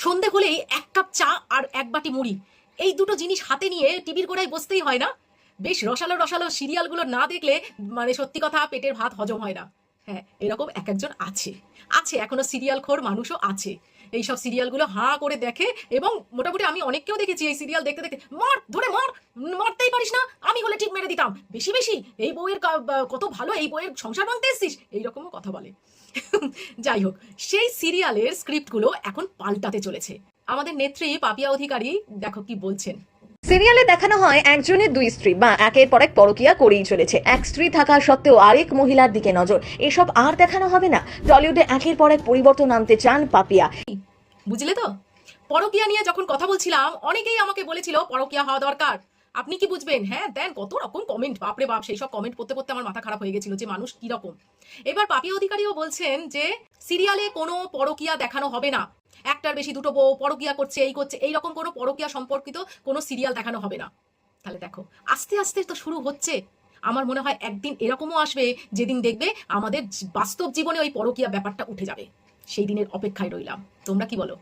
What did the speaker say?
সন্ধে হলেই এক কাপ চা আর এক বাটি মুড়ি, এই দুটো জিনিস হাতে নিয়ে টিভির গোড়ায় বসতেই হয় না? বেশ রসালো রসালো সিরিয়ালগুলো না দেখলে মানে সত্যি কথা পেটের ভাত হজম হয় না। হ্যাঁ, এরকম এক একজন আছে। আছে, এখনো সিরিয়াল খোর মানুষও আছে। এইসব সিরিয়ালগুলো হাঁ করে দেখে, এবং মোটামুটি আমি অনেককেও দেখেছি এই সিরিয়াল দেখতে দেখতে, মর ধরে মর, মারতেই পারিস না, আমি হলে ঠিক মেরে দিতাম, বেশি বেশি এই বউয়ের কত ভালো, এই বউয়ের সংসার ভাঙতে এসছিস, এইরকমও কথা বলে। যাই হোক, সেই সিরিয়ালের স্ক্রিপ্টগুলো এখন পাল্টাতে চলেছে। আমাদের নেত্রী পাপিয়া অধিকারী দেখো কি বলছেন। সিরিয়ালে দেখানো হয় একজনের দুই স্ত্রী বা একের পর এক পরকীয়া করেই চলেছে। এক স্ত্রী থাকা সত্ত্বেও আরেক মহিলার দিকে নজর, এসব আর দেখানো হবে না। টলিউডে একের পর এক পরিবর্তন আনতে চান পাপিয়া। বুঝলে তো, পরকীয়া নিয়ে যখন কথা বলছিলাম অনেকেই আমাকে বলেছিল পরকীয়া হওয়া দরকার, আপনি কি বুঝবেন, হ্যাঁ দেন কত রকম কমেন্ট, বাপরে বাপ, সেই সব কমেন্ট পড়তে পড়তে আমার মাথা খারাপ হয়ে গেছিল যে মানুষ কি রকম। এবার পাপিয়া অধিকারীও বলছেন যে সিরিয়ালে কোনো পরকীয়া দেখানো হবে না, একটার বেশি দুটো বউ পরকীয়া করছে, এই করছে, এইরকম কোনো পরকীয়া সম্পর্কিত কোনো সিরিয়াল দেখানো হবে না। তাহলে দেখো, আস্তে আস্তে তো শুরু হচ্ছে। আমার মনে হয় একদিন এরকমও আসবে যেদিন দেখবে আমাদের বাস্তব জীবনে ওই পরকীয়া ব্যাপারটা উঠে যাবে। সেই দিনের অপেক্ষায় রইলাম, তোমরা কি বলো?